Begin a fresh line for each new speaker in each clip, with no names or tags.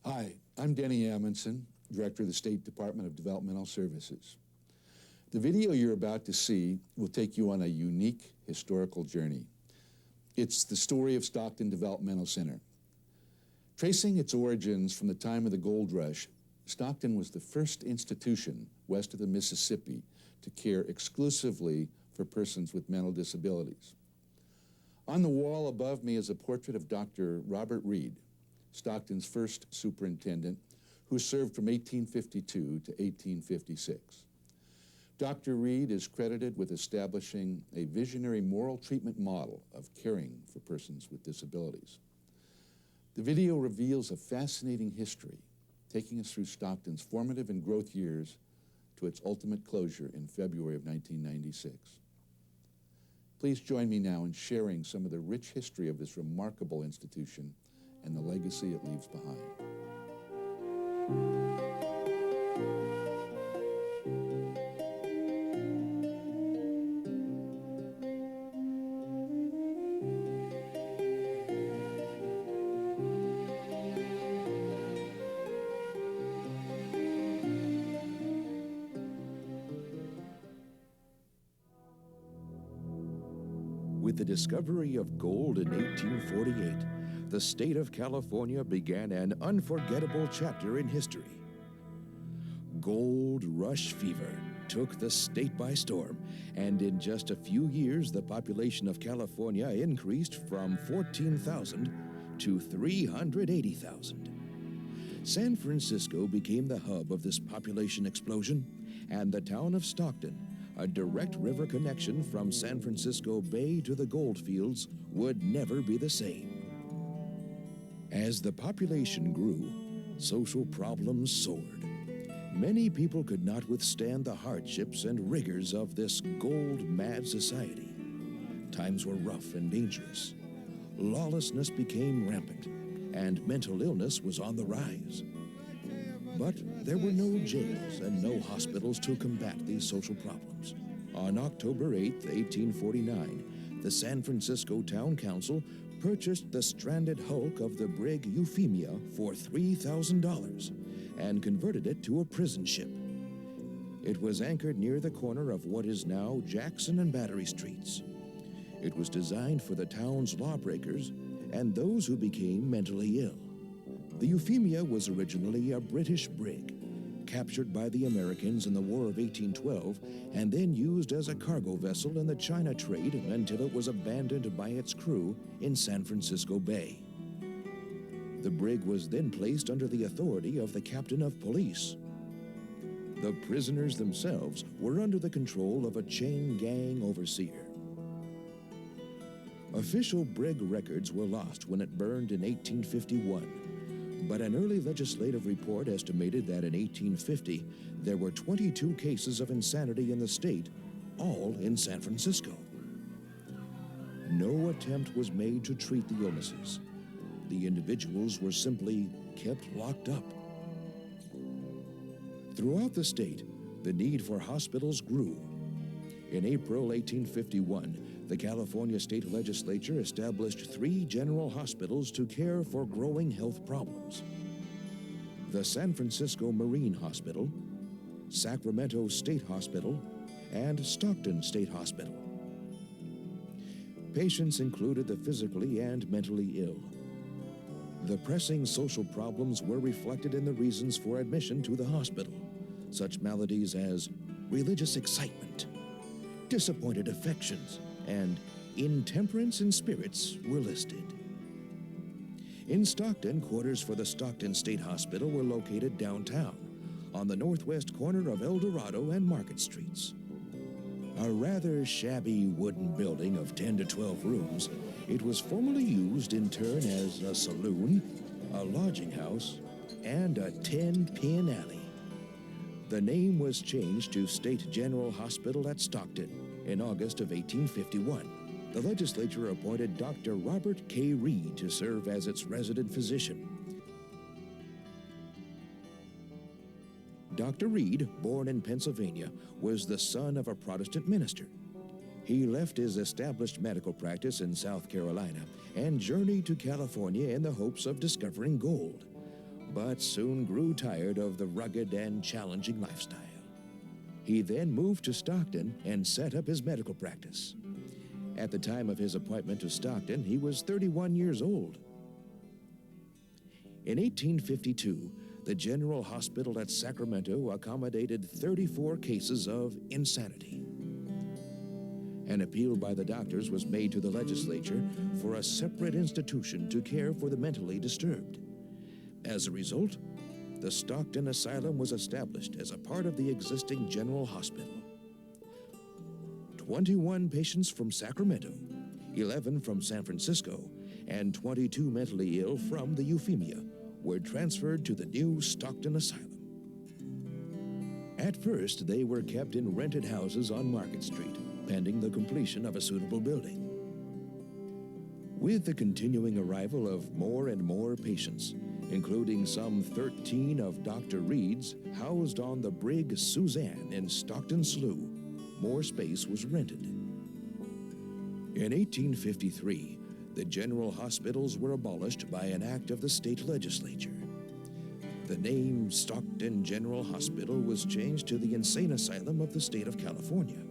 Hi, I'm Denny Amundsen, Director of the State Department of Developmental Services. The video you're about to see will take you on a unique historical journey. It's the story of Stockton Developmental Center. Tracing its origins from the time of the gold rush, Stockton was the first institution west of the Mississippi to care exclusively for persons with mental disabilities. On the wall above me is a portrait of Dr. Robert Reid, Stockton's first superintendent, who served from 1852 to 1856. Dr. Reid is credited with establishing a visionary moral treatment model of caring for persons with disabilities. The video reveals a fascinating history, taking us through Stockton's formative and growth years to its ultimate closure in February of 1996. Please join me now in sharing some of the rich history of this remarkable institution and the legacy it leaves behind.
With the discovery of gold in 1848, the state of California began an unforgettable chapter in history. Gold rush fever took the state by storm, and in just a few years, the population of California increased from 14,000 to 380,000. San Francisco became the hub of this population explosion, and the town of Stockton, a direct river connection from San Francisco Bay to the gold fields, would never be the same. As the population grew, social problems soared. Many people could not withstand the hardships and rigors of this gold-mad society. Times were rough and dangerous. Lawlessness became rampant, and mental illness was on the rise. But there were no jails and no hospitals to combat these social problems. On October 8, 1849, the San Francisco Town Council purchased the stranded hulk of the brig Euphemia for $3,000 and converted it to a prison ship. It was anchored near the corner of what is now Jackson and Battery Streets. It was designed for the town's lawbreakers and those who became mentally ill. The Euphemia was originally a British brig, captured by the Americans in the War of 1812, and then used as a cargo vessel in the China trade until it was abandoned by its crew in San Francisco Bay. The brig was then placed under the authority of the captain of police. The prisoners themselves were under the control of a chain gang overseer. Official brig records were lost when it burned in 1851. But an early legislative report estimated that in 1850, there were 22 cases of insanity in the state, all in San Francisco. No attempt was made to treat the illnesses. The individuals were simply kept locked up. Throughout the state, the need for hospitals grew. In April 1851, the California State Legislature established 3 general hospitals to care for growing health problems: the San Francisco Marine Hospital, Sacramento State Hospital, and Stockton State Hospital. Patients included the physically and mentally ill. The pressing social problems were reflected in the reasons for admission to the hospital. Such maladies as religious excitement, disappointed affections, and intemperance in spirits were listed. In Stockton, quarters for the Stockton State Hospital were located downtown, on the northwest corner of El Dorado and Market Streets. A rather shabby wooden building of 10 to 12 rooms, it was formerly used in turn as a saloon, a lodging house, and a 10-pin alley. The name was changed to State General Hospital at Stockton in August of 1851. The legislature appointed Dr. Robert K. Reid to serve as its resident physician. Dr. Reid, born in Pennsylvania, was the son of a Protestant minister. He left his established medical practice in South Carolina and journeyed to California in the hopes of discovering gold. but soon grew tired of the rugged and challenging lifestyle. He then moved to Stockton and set up his medical practice. At the time of his appointment to Stockton, he was 31 years old. In 1852, the General Hospital at Sacramento accommodated 34 cases of insanity. An appeal by the doctors was made to the legislature for a separate institution to care for the mentally disturbed. As a result, the Stockton Asylum was established as a part of the existing General Hospital. 21 patients from Sacramento, 11 from San Francisco, and 22 mentally ill from the Euphemia were transferred to the new Stockton Asylum. At first, they were kept in rented houses on Market Street, pending the completion of a suitable building. With the continuing arrival of more and more patients, including some 13 of Dr. Reid's housed on the brig Suzanne in Stockton Slough, more space was rented. In 1853, the general hospitals were abolished by an act of the state legislature. The name Stockton General Hospital was changed to the Insane Asylum of the state of California.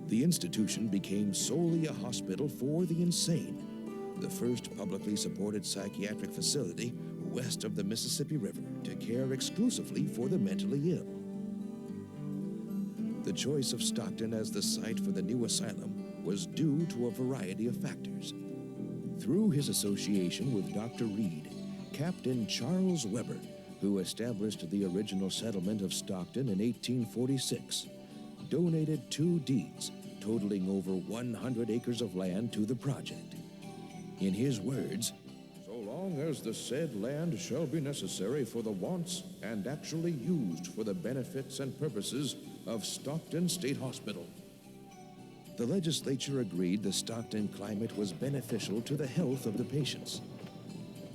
The institution became solely a hospital for the insane, the first publicly supported psychiatric facility west of the Mississippi River to care exclusively for the mentally ill. The choice of Stockton as the site for the new asylum was due to a variety of factors. Through his association with Dr. Reid, Captain Charles Weber, who established the original settlement of Stockton in 1846, donated 2 deeds totaling over 100 acres of land to the project. In his words, "So long as the said land shall be necessary for the wants and actually used for the benefits and purposes of Stockton State Hospital." The legislature agreed the Stockton climate was beneficial to the health of the patients.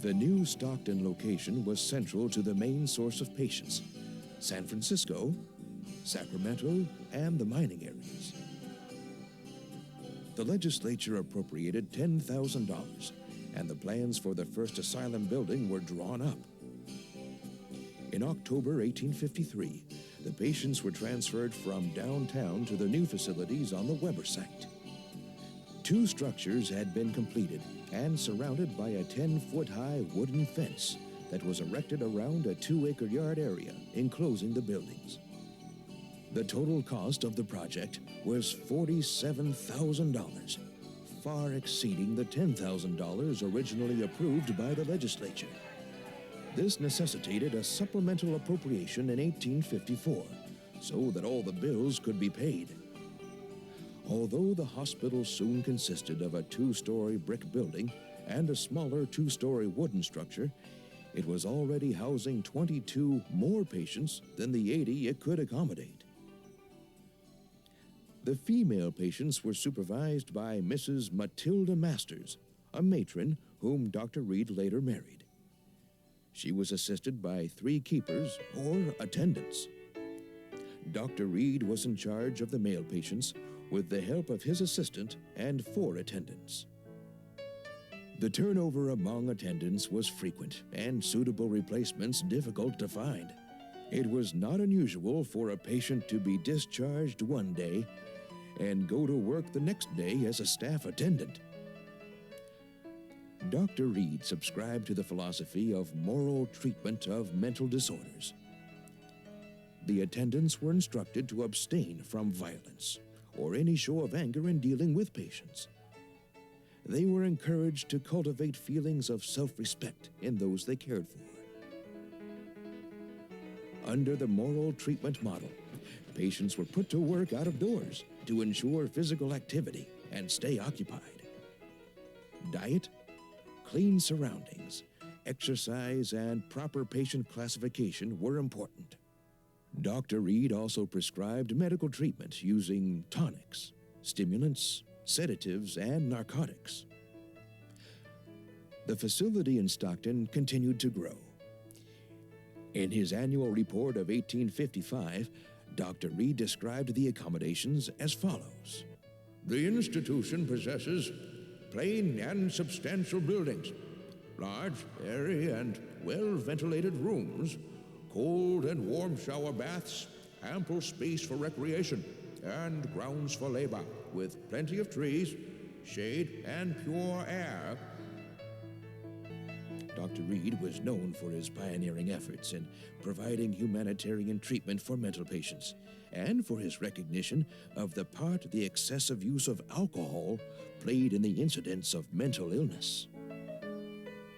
The new Stockton location was central to the main source of patients, San Francisco, Sacramento, and the mining areas. The legislature appropriated $10,000, and the plans for the first asylum building were drawn up. In October 1853, the patients were transferred from downtown to the new facilities on the Weber site. 2 structures had been completed and surrounded by a 10-foot-high wooden fence that was erected around a 2-acre yard area enclosing the buildings. The total cost of the project was $47,000, far exceeding the $10,000 originally approved by the legislature. This necessitated a supplemental appropriation in 1854 so that all the bills could be paid. Although the hospital soon consisted of a 2-story brick building and a smaller 2-story wooden structure, it was already housing 22 more patients than the 80 it could accommodate. The female patients were supervised by Mrs. Matilda Masters, a matron whom Dr. Reid later married. She was assisted by 3 keepers or attendants. Dr. Reid was in charge of the male patients with the help of his assistant and 4 attendants. The turnover among attendants was frequent and suitable replacements difficult to find. It was not unusual for a patient to be discharged one day and go to work the next day as a staff attendant. Dr. Reid subscribed to the philosophy of moral treatment of mental disorders. The attendants were instructed to abstain from violence or any show of anger in dealing with patients. They were encouraged to cultivate feelings of self-respect in those they cared for. Under the moral treatment model, patients were put to work out of doors to ensure physical activity and stay occupied. Diet, clean surroundings, exercise, and proper patient classification were important. Dr. Reid also prescribed medical treatment using tonics, stimulants, sedatives, and narcotics. The facility in Stockton continued to grow. In his annual report of 1855, Dr. Reid described the accommodations as follows. "The institution possesses plain and substantial buildings, large, airy, and well-ventilated rooms, cold and warm shower baths, ample space for recreation, and grounds for labor, with plenty of trees, shade, and pure air. Dr. Reid was known for his pioneering efforts in providing humanitarian treatment for mental patients, and for his recognition of the part the excessive use of alcohol played in the incidence of mental illness.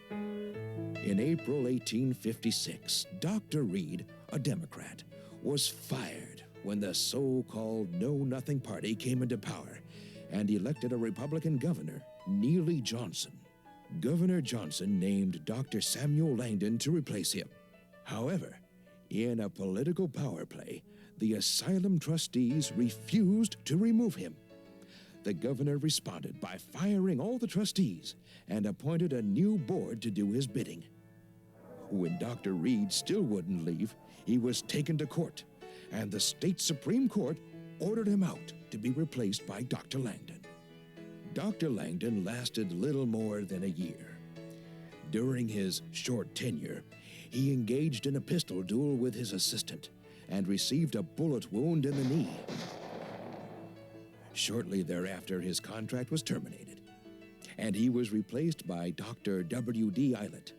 In April 1856, Dr. Reid, a Democrat, was fired when the so-called Know-Nothing Party came into power and elected a Republican governor, Neely Johnson. Governor Johnson named Dr. Samuel Langdon to replace him. However, in a political power play, the asylum trustees refused to remove him. The governor responded by firing all the trustees and appointed a new board to do his bidding. When Dr. Reid still wouldn't leave, he was taken to court, and the state Supreme Court ordered him out to be replaced by Dr. Langdon. Dr. Langdon lasted little more than a year. During his short tenure, he engaged in a pistol duel with his assistant and received a bullet wound in the knee. Shortly thereafter, his contract was terminated, and he was replaced by Dr. W.D. Eilert.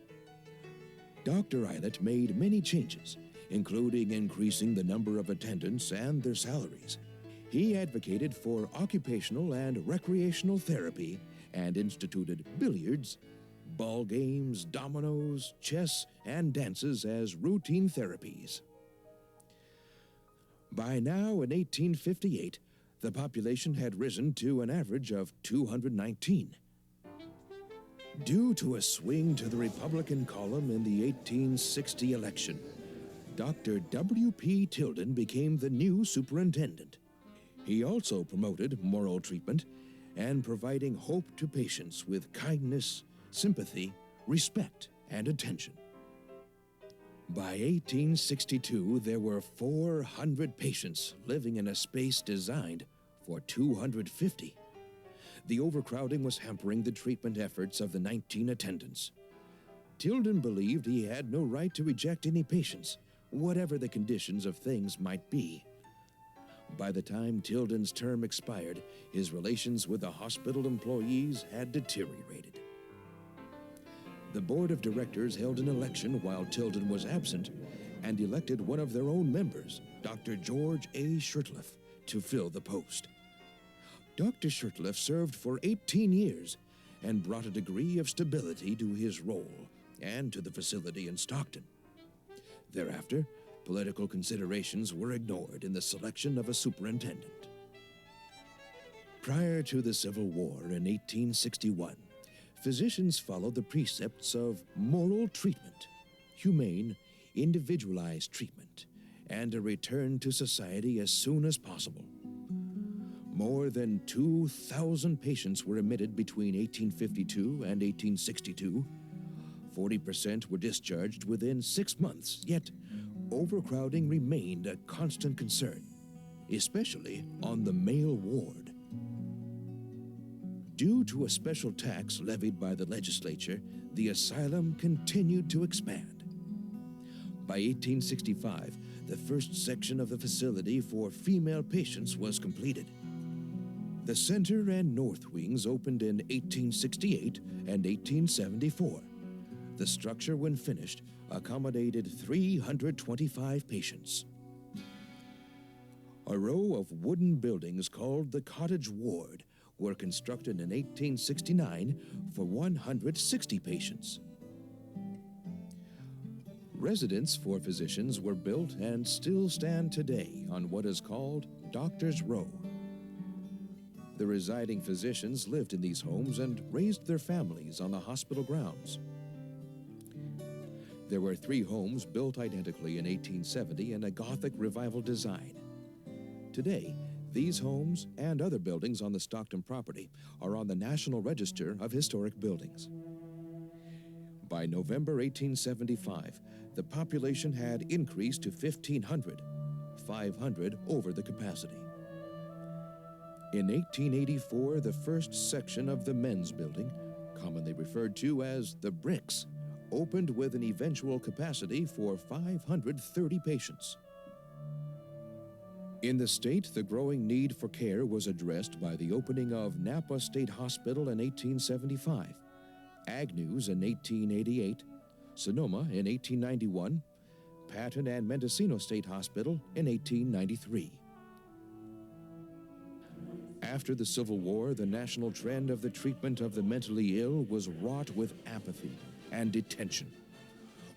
Dr. Eilert made many changes, including increasing the number of attendants and their salaries. He advocated for occupational and recreational therapy and instituted billiards, ball games, dominoes, chess, and dances as routine therapies. By now, in 1858, the population had risen to an average of 219. Due to a swing to the Republican column in the 1860 election, Dr. W.P. Tilden became the new superintendent. He also promoted moral treatment and providing hope to patients with kindness, sympathy, respect, and attention. By 1862, there were 400 patients living in a space designed for 250. The overcrowding was hampering the treatment efforts of the 19 attendants. Tilden believed he had no right to reject any patients, whatever the conditions of things might be. By the time Tilden's term expired, his relations with the hospital employees had deteriorated. The board of directors held an election while Tilden was absent and elected one of their own members, Dr. George A. Shurtleff, to fill the post. Dr. Shurtleff served for 18 years and brought a degree of stability to his role and to the facility in Stockton. Thereafter, political considerations were ignored in the selection of a superintendent. Prior to the Civil War in 1861, physicians followed the precepts of moral treatment, humane, individualized treatment, and a return to society as soon as possible. More than 2,000 patients were admitted between 1852 and 1862. 40% were discharged within 6 months, yet overcrowding remained a constant concern, especially on the male ward. Due to a special tax levied by the legislature, the asylum continued to expand. By 1865, the first section of the facility for female patients was completed. The center and north wings opened in 1868 and 1874. The structure, when finished, accommodated 325 patients. A row of wooden buildings called the Cottage Ward were constructed in 1869 for 160 patients. Residence for physicians were built and still stand today on what is called Doctors' Row. The residing physicians lived in these homes and raised their families on the hospital grounds. There were 3 homes built identically in 1870 in a Gothic Revival design. Today, these homes and other buildings on the Stockton property are on the National Register of Historic Buildings. By November 1875, the population had increased to 1,500, 500 over the capacity. In 1884, the first section of the men's building, commonly referred to as the Bricks, opened with an eventual capacity for 530 patients. In the state, the growing need for care was addressed by the opening of Napa State Hospital in 1875, Agnews in 1888, Sonoma in 1891, Patton and Mendocino State Hospital in 1893. After the Civil War, the national trend of the treatment of the mentally ill was wrought with apathy and detention.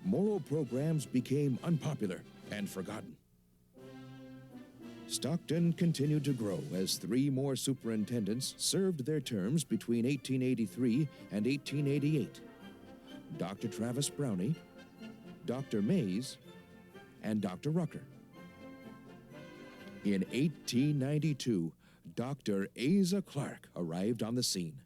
Moral programs became unpopular and forgotten. Stockton continued to grow as 3 more superintendents served their terms between 1883 and 1888. Dr. Travis Brownie, Dr. Mays, and Dr. Rucker. In 1892, Dr. Asa Clark arrived on the scene.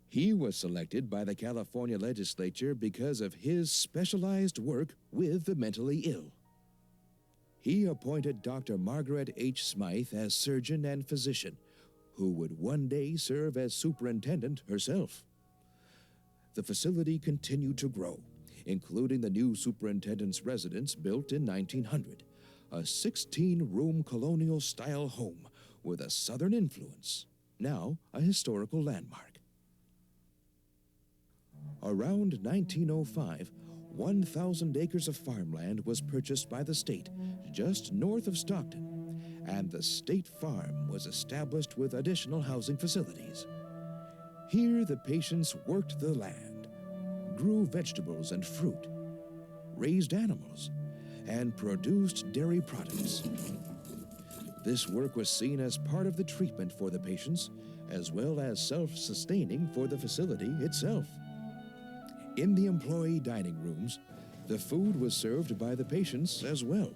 He was selected by the California legislature because of his specialized work with the mentally ill. He appointed Dr. Margaret H. Smythe as surgeon and physician, who would one day serve as superintendent herself. The facility continued to grow, including the new superintendent's residence built in 1900, a 16-room colonial-style home with a Southern influence, now a historical landmark. Around 1905, 1,000 acres of farmland was purchased by the state just north of Stockton, and the state farm was established with additional housing facilities. Here the patients worked the land, grew vegetables and fruit, raised animals, and produced dairy products. This work was seen as part of the treatment for the patients, as well as self-sustaining for the facility itself. In the employee dining rooms, the food was served by the patients as well.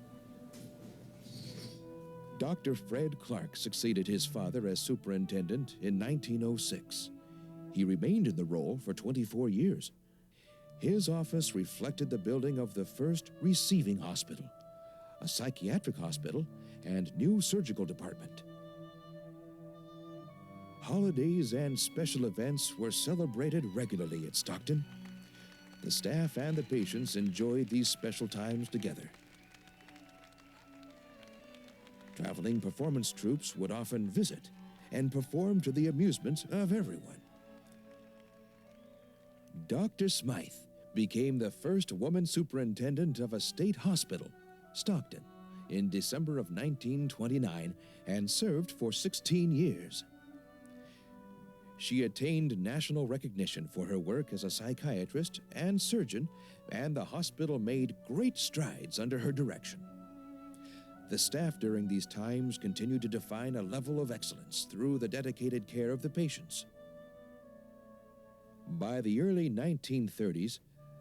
Dr. Fred Clark succeeded his father as superintendent in 1906. He remained in the role for 24 years. His office reflected the building of the first receiving hospital, a psychiatric hospital, and new surgical department. Holidays and special events were celebrated regularly at Stockton. The staff and the patients enjoyed these special times together. Traveling performance troupes would often visit and perform to the amusement of everyone. Dr. Smythe became the first woman superintendent of a state hospital, Stockton, in December of 1929 and served for 16 years. She attained national recognition for her work as a psychiatrist and surgeon, and the hospital made great strides under her direction. The staff during these times continued to define a level of excellence through the dedicated care of the patients. By the early 1930s,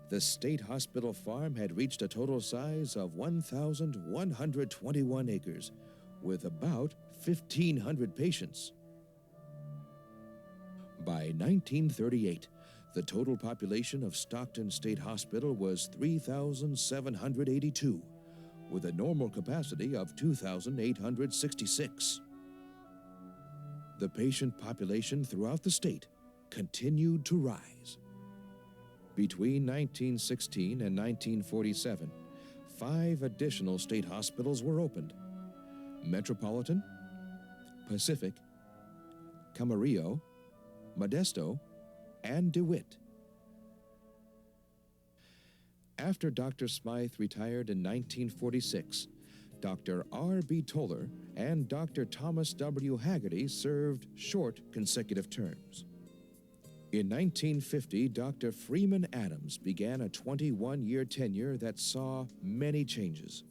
the state hospital farm had reached a total size of 1,121 acres, with about 1,500 patients. By 1938, the total population of Stockton State Hospital was 3,782, with a normal capacity of 2,866. The patient population throughout the state continued to rise. Between 1916 and 1947, 5 additional state hospitals were opened: Metropolitan, Pacific, Camarillo, Modesto, and DeWitt. After Dr. Smythe retired in 1946, Dr. R.B. Toller and Dr. Thomas W. Haggerty served short consecutive terms. In 1950, Dr. Freeman Adams began a 21-year tenure that saw many changes.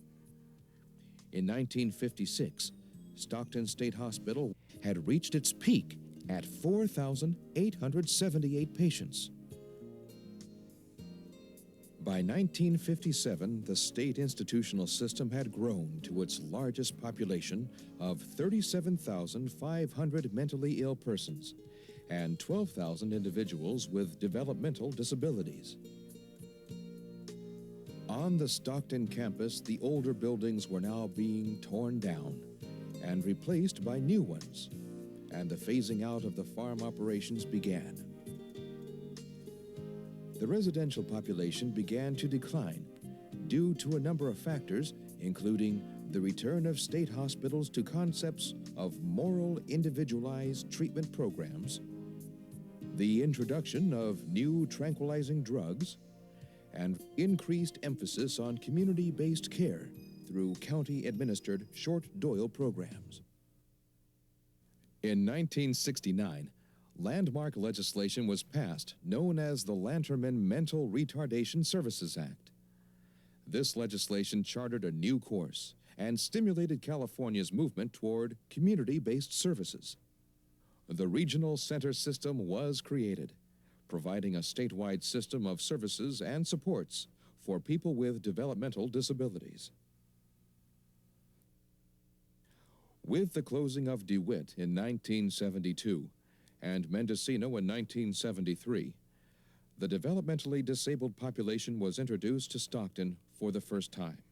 In 1956, Stockton State Hospital had reached its peak at 4,878 patients. By 1957, the state institutional system had grown to its largest population of 37,500 mentally ill persons and 12,000 individuals with developmental disabilities. On the Stockton campus, the older buildings were now being torn down and replaced by new ones, and the phasing out of the farm operations began. the residential population began to decline due to a number of factors, including the return of state hospitals to concepts of moral individualized treatment programs, the introduction of new tranquilizing drugs, and increased emphasis on community-based care through county-administered short Doyle programs. In 1969, landmark legislation was passed known as the Lanterman Mental Retardation Services Act. This legislation chartered a new course and stimulated California's movement toward community-based services. The Regional Center System was created, providing a statewide system of services and supports for people with developmental disabilities. With the closing of DeWitt in 1972 and Mendocino in 1973, the developmentally disabled population was introduced to Stockton for the first time.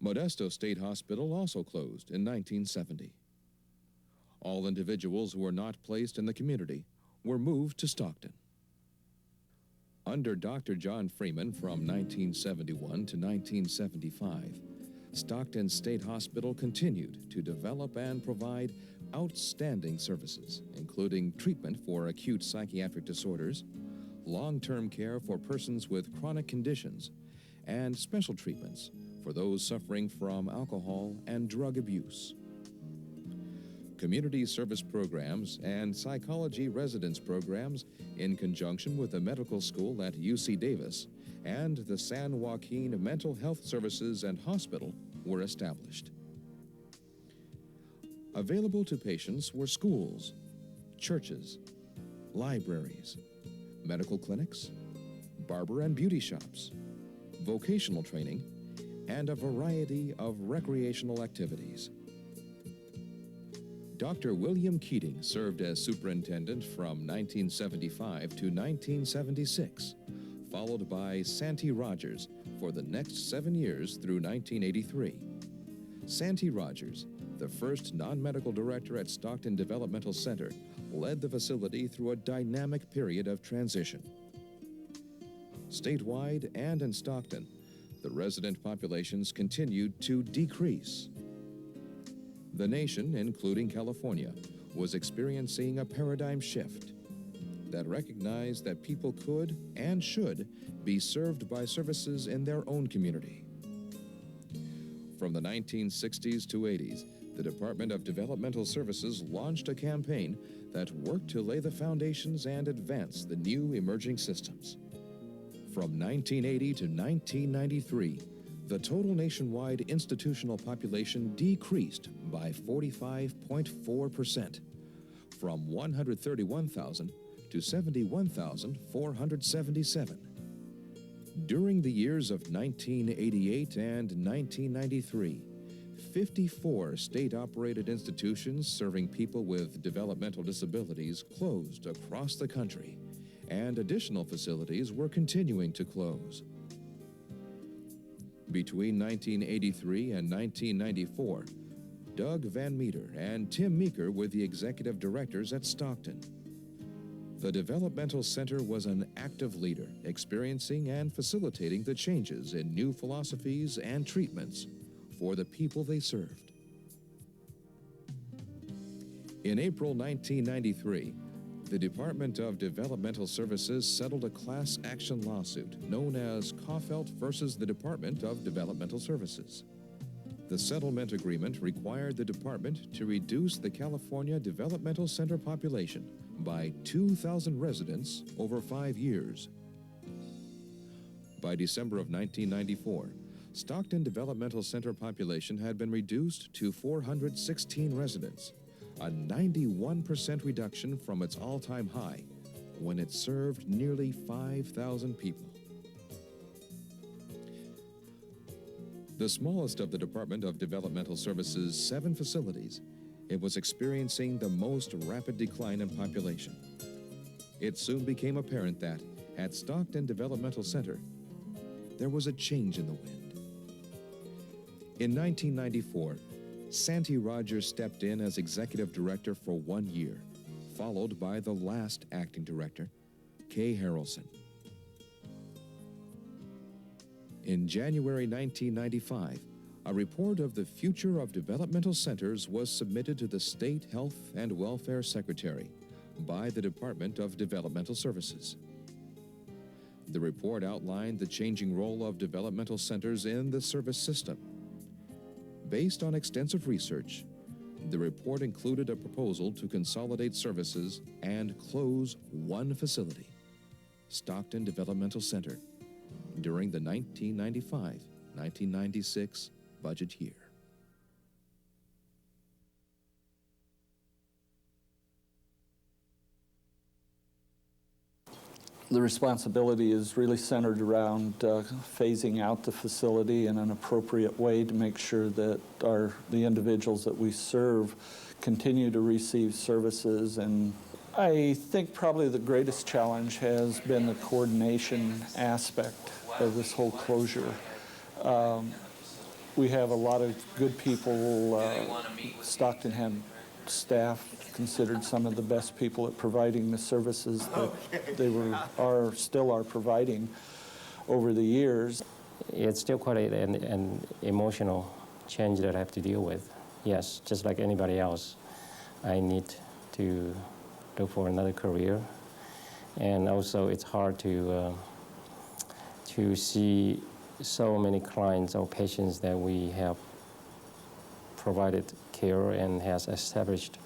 Modesto State Hospital also closed in 1970. All individuals who were not placed in the community were moved to Stockton. Under Dr. John Freeman from 1971 to 1975, Stockton State Hospital continued to develop and provide outstanding services, including treatment for acute psychiatric disorders, long-term care for persons with chronic conditions, and special treatments for those suffering from alcohol and drug abuse. Community service programs and psychology residence programs in conjunction with the medical school at UC Davis and the San Joaquin Mental Health Services and Hospital were established. Available to patients were schools, churches, libraries, medical clinics, barber and beauty shops, vocational training, and a variety of recreational activities. Dr. William Keating served as superintendent from 1975 to 1976, followed by Santee Rogers for the next 7 years through 1983. Santee Rogers, the first non-medical director at Stockton Developmental Center, led the facility through a dynamic period of transition. Statewide and in Stockton, the resident populations continued to decrease. The nation, including California, was experiencing a paradigm shift that recognized that people could and should be served by services in their own community. From the 1960s to 80s, the Department of Developmental Services launched a campaign that worked to lay the foundations and advance the new emerging systems. From 1980 to 1993, the total nationwide institutional population decreased by 45.4%, from 131,000 to 71,477. During the years of 1988 and 1993, 54 state-operated institutions serving people with developmental disabilities closed across the country, and additional facilities were continuing to close. Between 1983 and 1994, Doug Van Meter and Tim Meeker were the executive directors at Stockton. The Developmental Center was an active leader, experiencing and facilitating the changes in new philosophies and treatments for the people they served. In April 1993, the Department of Developmental Services settled a class action lawsuit known as Kaufelt versus the Department of Developmental Services. The settlement agreement required the department to reduce the California Developmental Center population by 2,000 residents over 5 years. By December of 1994, Stockton Developmental Center population had been reduced to 416 residents, a 91% reduction from its all-time high when it served nearly 5,000 people. The smallest of the Department of Developmental Services' 7 facilities, it was experiencing the most rapid decline in population. It soon became apparent that, at Stockton Developmental Center, there was a change in the wind. In 1994, Santee Rogers stepped in as executive director for 1 year, followed by the last acting director, Kay Harrelson. In January 1995, a report of the future of developmental centers was submitted to the State Health and Welfare Secretary by the Department of Developmental Services. The report outlined the changing role of developmental centers in the service system. Based on extensive research, the report included a proposal to consolidate services and close one facility, Stockton Developmental Center, during the 1995-1996 budget year.
The responsibility is really centered around phasing out the facility in an appropriate way to make sure that the individuals that we serve continue to receive services. And I think probably the greatest challenge has been the coordination aspect of this whole closure. We have a lot of good people. Stockton had staff considered some of the best people at providing the services that they still are providing over the years.
It's still quite an emotional change that I have to deal with. Yes, just like anybody else, I need to look for another career. And also it's hard to see so many clients or patients that we have provided care and has established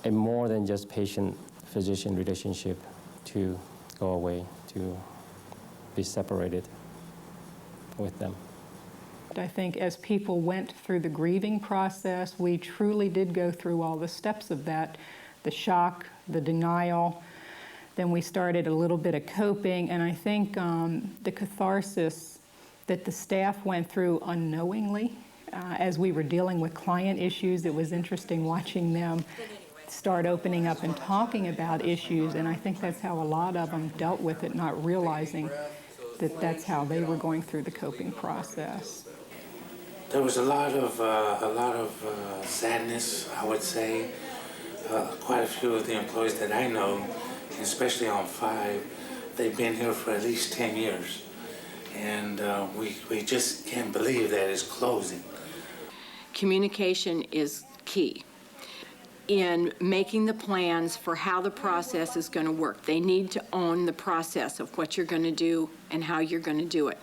a more than just patient-physician relationship to go away, to be separated with them.
I think as people went through the grieving process, we truly did go through all the steps of that, the shock, the denial. Then we started a little bit of coping, and I think the catharsis that the staff went through unknowingly as we were dealing with client issues. It was interesting watching them start opening up and talking about issues, and I think that's how a lot of them dealt with it, not realizing that that's how they were going through the coping process.
There was a lot of sadness, I would say. Quite a few of the employees that I know, especially on 5, they've been here for at least 10 years. And we just can't believe that it's closing.
Communication is key in making the plans for how the process is going to work. They need to own the process of what you're going to do and how you're going to do it.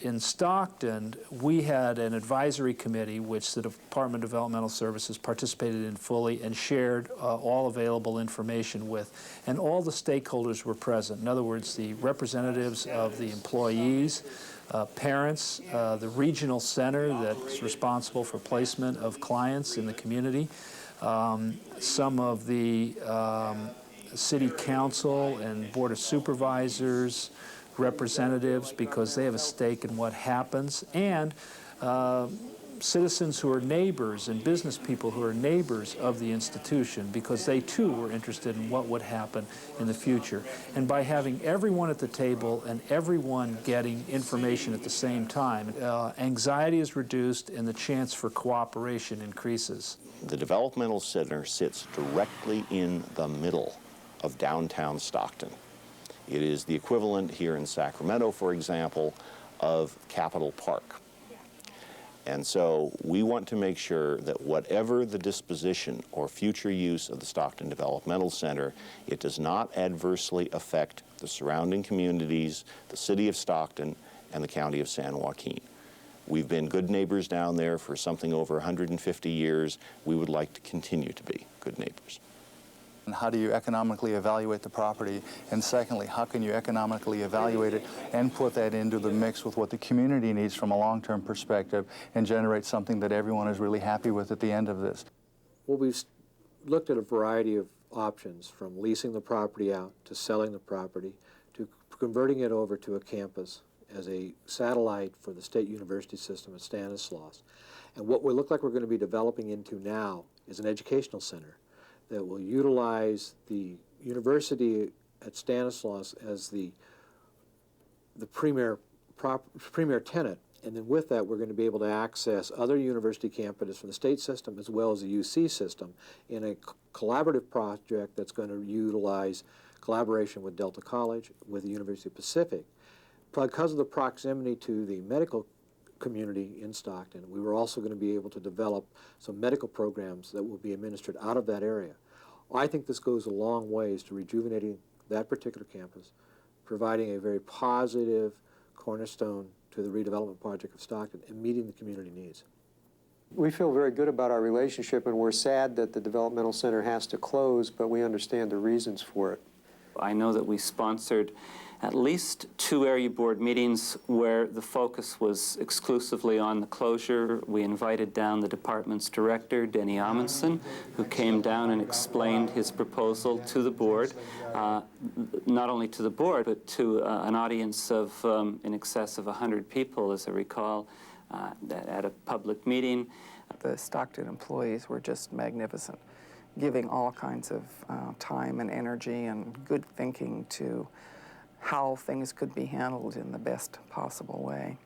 In Stockton, we had an advisory committee which the Department of Developmental Services participated in fully and shared all available information with. And all the stakeholders were present. In other words, the representatives of the employees, parents, the regional center that's responsible for placement of clients in the community, some of the city council and board of supervisors, representatives, because they have a stake in what happens, and citizens who are neighbors and business people who are neighbors of the institution, because they too were interested in what would happen in the future. And by having everyone at the table and everyone getting information at the same time, anxiety is reduced and the chance for cooperation increases.
The developmental center sits directly in the middle of downtown Stockton. It is the equivalent here in Sacramento, for example, of Capitol Park. And so we want to make sure that whatever the disposition or future use of the Stockton Developmental Center, it does not adversely affect the surrounding communities, the city of Stockton, and the county of San Joaquin. We've been good neighbors down there for something over 150 years. We would like to continue to be good neighbors.
And how do you economically evaluate the property? And secondly, how can you economically evaluate it and put that into the mix with what the community needs from a long-term perspective and generate something that everyone is really happy with at the end of this?
Well, we've looked at a variety of options, from leasing the property out to selling the property to converting it over to a campus as a satellite for the State University system at Stanislaus. And what we look like we're going to be developing into now is an educational center that will utilize the university at Stanislaus as the premier tenant. And then with that, we're going to be able to access other university campuses from the state system as well as the UC system in a collaborative project that's going to utilize collaboration with Delta College, with the University of Pacific, Because of the proximity to the medical community in Stockton, we were also going to be able to develop some medical programs that will be administered out of that area. I think this goes a long ways to rejuvenating that particular campus, providing a very positive cornerstone to the redevelopment project of Stockton and meeting the community needs.
We feel very good about our relationship, and we're sad that the developmental center has to close, but we understand the reasons for it.
I know that we sponsored at least 2 area board meetings where the focus was exclusively on the closure. We invited down the department's director, Denny Amundsen, who came down and explained his proposal to the board, not only to the board, but to an audience of in excess of 100 people, as I recall, at a public meeting.
The Stockton employees were just magnificent, giving all kinds of time and energy and good thinking to how things could be handled in the best possible way.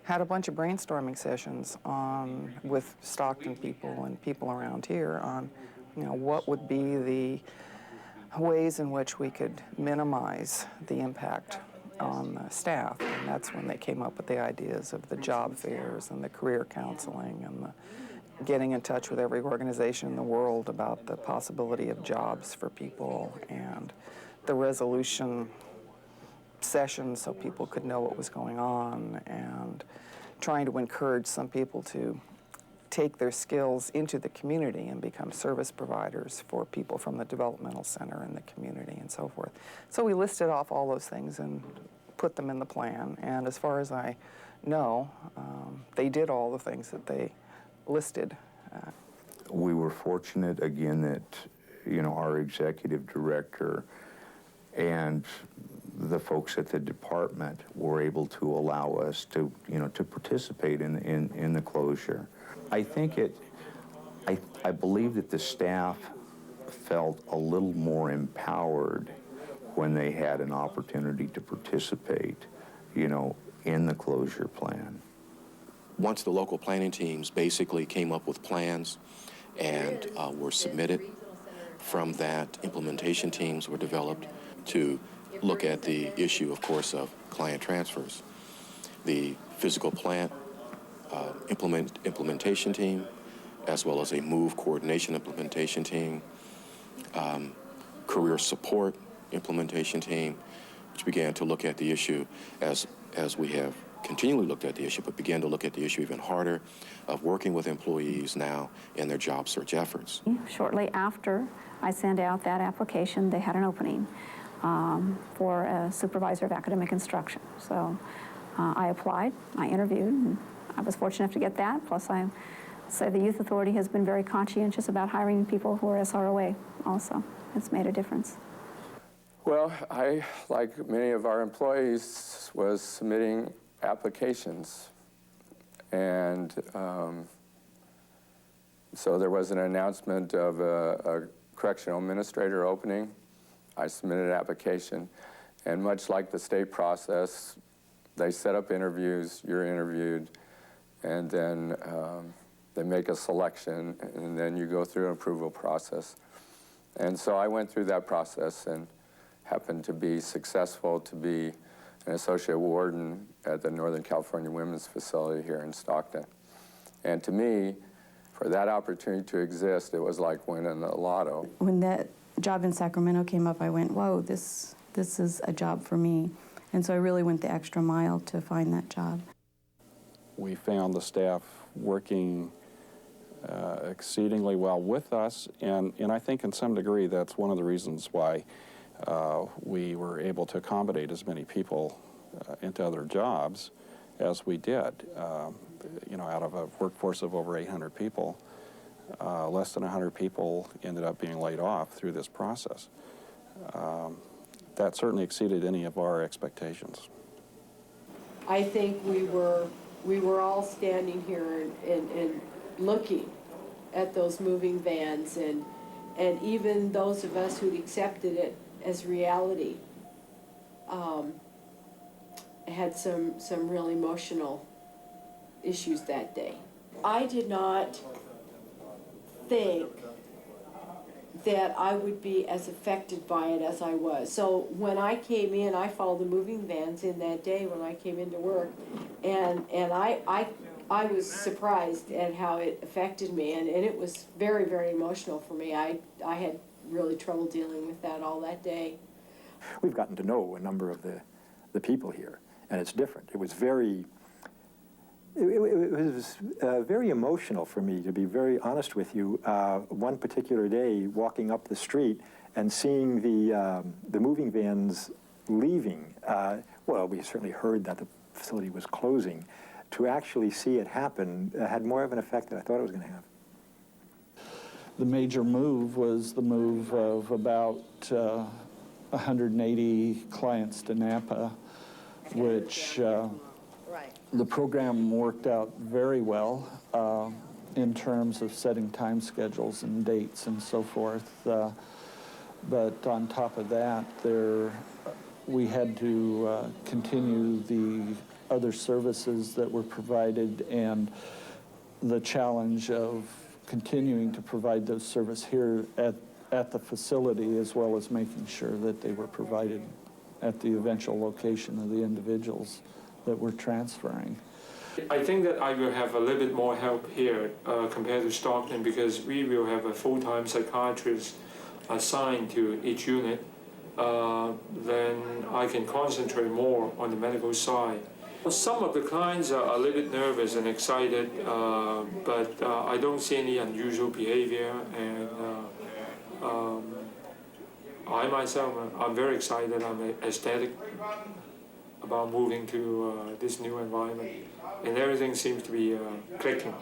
Had a bunch of brainstorming sessions with Stockton people and people around here on, what would be the ways in which we could minimize the impact on the staff. And that's when they came up with the ideas of the job fairs and the career counseling and the getting in touch with every organization in the world about the possibility of jobs for people, and the resolution sessions so people could know what was going on, and trying to encourage some people to take their skills into the community and become service providers for people from the developmental center and the community and so forth. So we listed off all those things and put them in the plan, and as far as I know, they did all the things that they listed.
We were fortunate again that our executive director and the folks at the department were able to allow us to to participate in the closure. I believe that the staff felt a little more empowered when they had an opportunity to participate, in the closure plan.
Once the local planning teams basically came up with plans and were submitted, from that implementation teams were developed to look at the issue, of course, of client transfers. The physical plant implementation team, as well as a move coordination implementation team, career support implementation team, which began to look at the issue as we have continually looked at the issue, but began to look at the issue even harder of working with employees now in their job search efforts.
Shortly after I sent out that application, they had an opening for a supervisor of academic instruction. So I applied, I interviewed, and I was fortunate enough to get that. Plus, I say the Youth Authority has been very conscientious about hiring people who are SROA also. It's made a difference.
Well, I, like many of our employees, was submitting applications. And so there was an announcement of a correctional administrator opening. I submitted an application. And much like the state process, they set up interviews, you're interviewed, and then they make a selection, and then you go through an approval process. And so I went through that process and happened to be successful to be an associate warden at the Northern California Women's Facility here in Stockton. And to me, for that opportunity to exist, it was like winning the lotto.
When that job in Sacramento came up, I went, whoa, this is a job for me. And so I really went the extra mile to find that job.
We found the staff working exceedingly well with us, and I think in some degree that's one of the reasons why we were able to accommodate as many people into other jobs as we did. Out of a workforce of over 800 people, less than 100 people ended up being laid off through this process. That certainly exceeded any of our expectations.
I think we were all standing here and looking at those moving vans, and even those of us who'd accepted it as reality had some real emotional issues that day. I did not think that I would be as affected by it as I was. So when I came in, I followed the moving vans in that day when I came into work, and I was surprised at how it affected me, and it was very, very emotional for me. I had really trouble dealing with that all that day.
We've gotten to know a number of the people here, and it's different. It was very emotional for me, to be very honest with you. One particular day, walking up the street and seeing the moving vans leaving. Well, we certainly heard that the facility was closing. To actually see it happen had more of an effect than I thought it was going to have.
The major move was the move of about 180 clients to Napa, which the program worked out very well in terms of setting time schedules and dates and so forth. But on top of that, we had to continue the other services that were provided, and the challenge of continuing to provide those services here at the facility, as well as making sure that they were provided at the eventual location of the individuals that we're transferring.
I think that I will have a little bit more help here compared to Stockton, because we will have a full-time psychiatrist assigned to each unit. Then I can concentrate more on the medical side. Some of the clients are a little bit nervous and excited, but I don't see any unusual behavior, and I myself, I'm very excited. I'm ecstatic about moving to this new environment, and everything seems to be clicking.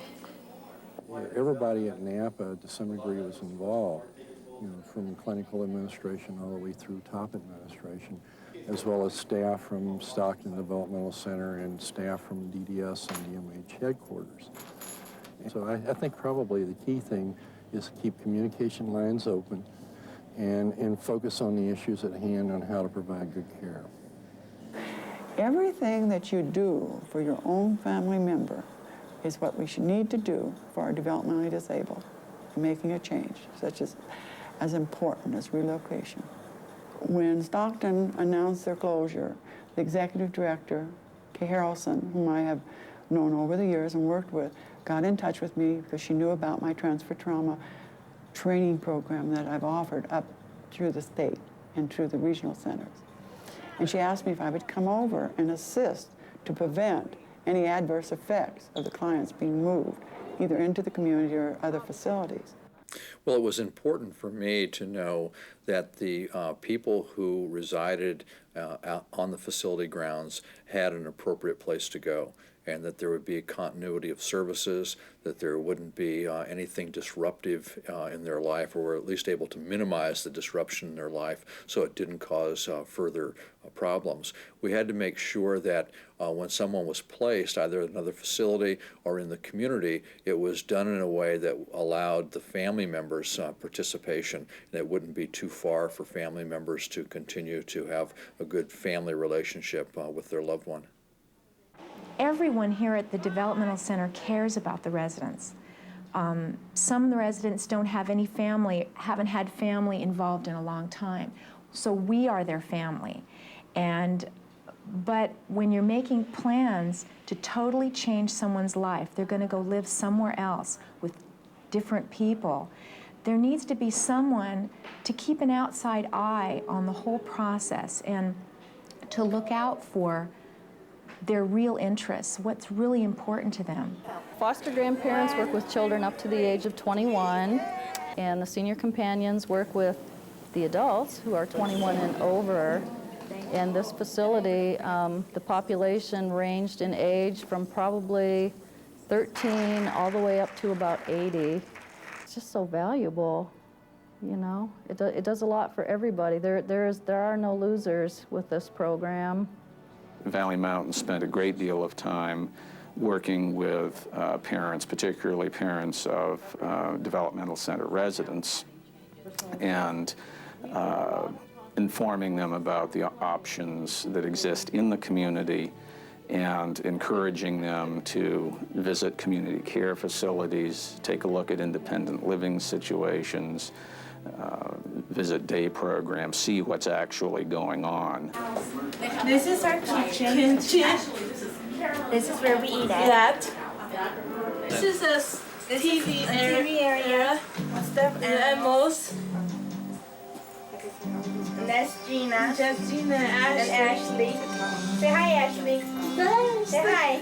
Everybody at Napa, to some degree, was involved, from clinical administration all the way through top administration, as well as staff from Stockton Developmental Center and staff from DDS and DMH headquarters. So I think probably the key thing is to keep communication lines open and focus on the issues at hand on how to provide good care.
Everything that you do for your own family member is what we should need to do for our developmentally disabled, making a change, such as important as relocation. When Stockton announced their closure, the executive director, Kay Harrelson, whom I have known over the years and worked with, got in touch with me because she knew about my transfer trauma training program that I've offered up through the state and through the regional centers. And she asked me if I would come over and assist to prevent any adverse effects of the clients being moved, either into the community or other facilities.
Well, it was important for me to know that the people who resided out on the facility grounds had an appropriate place to go, and that there would be a continuity of services, that there wouldn't be anything disruptive in their life, or were at least able to minimize the disruption in their life so it didn't cause further problems. We had to make sure that when someone was placed, either at another facility or in the community, it was done in a way that allowed the family members' participation, and it wouldn't be too far for family members to continue to have a good family relationship with their loved one.
Everyone here at the Developmental Center cares about the residents. Some of the residents don't have any family, haven't had family involved in a long time. So we are their family. But when you're making plans to totally change someone's life, they're going to go live somewhere else with different people, there needs to be someone to keep an outside eye on the whole process and to look out for their real interests, what's really important to them.
Foster grandparents work with children up to the age of 21, and the senior companions work with the adults who are 21 and over. In this facility, the population ranged in age from probably 13 all the way up to about 80. It's just so valuable, you know. It does a lot for everybody. There are no losers with this program.
Valley Mountain spent a great deal of time working with parents, particularly parents of developmental center residents, and informing them about the options that exist in the community and encouraging them to visit community care facilities, take a look at independent living situations,
visit day program, see what's actually going on.
This is our kitchen. This is where we eat at. This is a TV area. Stuff animals. And that's Gina. That's Gina and Ashley. Say hi, Ashley. Hi. Say hi.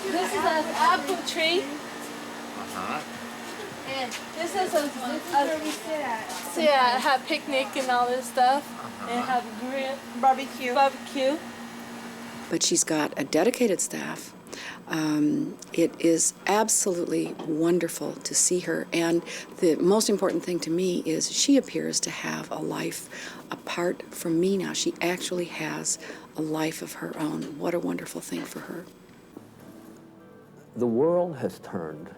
This is an apple tree. And this is where we sit at, have picnic and all this stuff, and have grill, barbecue.
But she's got a dedicated staff. It is absolutely wonderful to see her, and the most important thing to me is she appears to have a life apart from me now. She actually has a life of her own. What a wonderful thing for her.
The world has turned.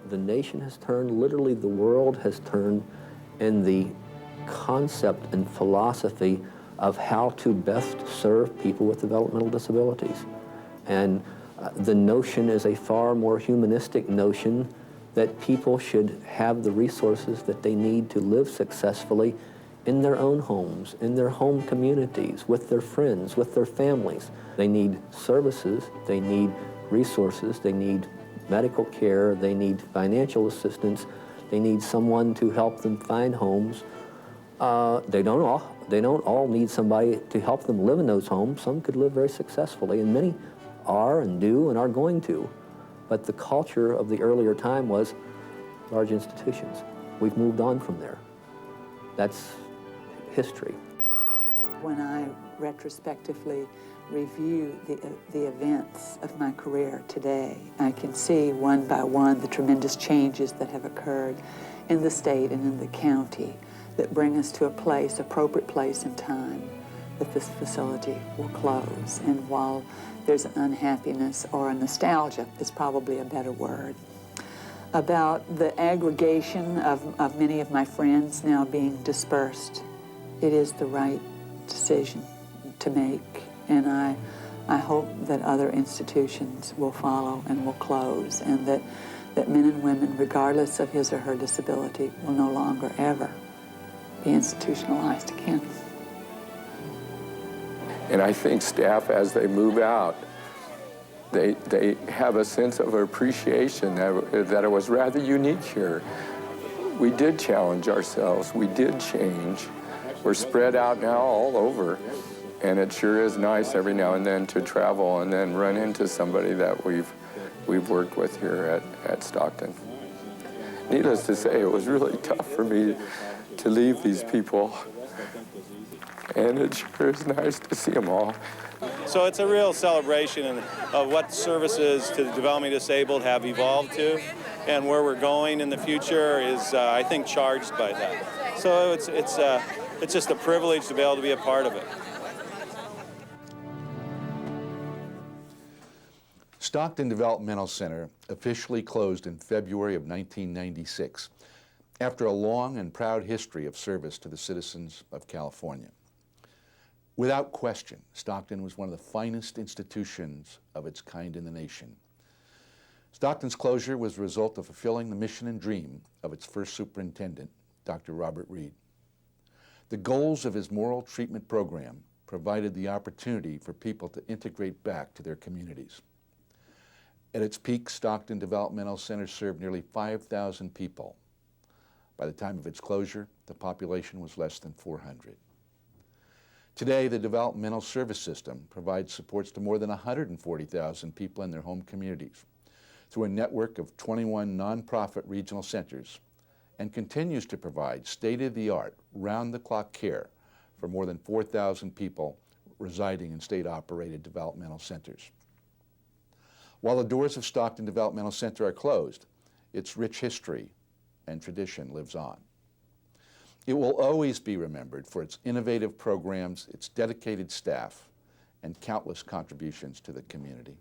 The nation has turned. Literally, the world has turned in the concept and philosophy of how to best serve people with developmental disabilities. And the notion is a far more humanistic notion that people should have the resources that they need to live successfully in their own homes, in their home communities, with their friends, with their families. They need services, they need resources, they need medical care, they need financial assistance, they need someone to help them find homes. They don't all need somebody to help them live in those homes. Some could live very successfully, and many are and do and are going to. But the culture of the earlier time was large institutions. We've moved on from there. That's history.
When I retrospectively review the events of my career today, I can see one by one the tremendous changes that have occurred in the state and in the county that bring us to a place, appropriate place in time, that this facility will close. And while there's an unhappiness or a nostalgia, is probably a better word, about the aggregation of many of my friends now being dispersed, it is the right decision to make. And I hope that other institutions will follow and will close, and that men and women, regardless of his or her disability, will no longer ever be institutionalized again.
And I think staff, as they move out, they have a sense of appreciation that it was rather unique here. We did challenge ourselves. We did change. We're spread out now all over. And it sure is nice every now and then to travel and then run into somebody that we've worked with here at Stockton. Needless to say, it was really tough for me to leave these people. And it sure is nice to see them all.
So it's a real celebration of what services to the developmentally disabled have evolved to, and where we're going in the future is, I think, charged by that. So it's just a privilege to be able to be a part of it.
Stockton Developmental Center officially closed in February of 1996 after a long and proud history of service to the citizens of California. Without question, Stockton was one of the finest institutions of its kind in the nation. Stockton's closure was the result of fulfilling the mission and dream of its first superintendent, Dr. Robert Reid. The goals of his moral treatment program provided the opportunity for people to integrate back to their communities. At its peak, Stockton Developmental Center served nearly 5,000 people. By the time of its closure, the population was less than 400. Today, the Developmental Service System provides supports to more than 140,000 people in their home communities through a network of 21 nonprofit regional centers, and continues to provide state-of-the-art, round-the-clock care for more than 4,000 people residing in state-operated developmental centers. While the doors of Stockton Developmental Center are closed, its rich history and tradition lives on. It will always be remembered for its innovative programs, its dedicated staff, and countless contributions to the community.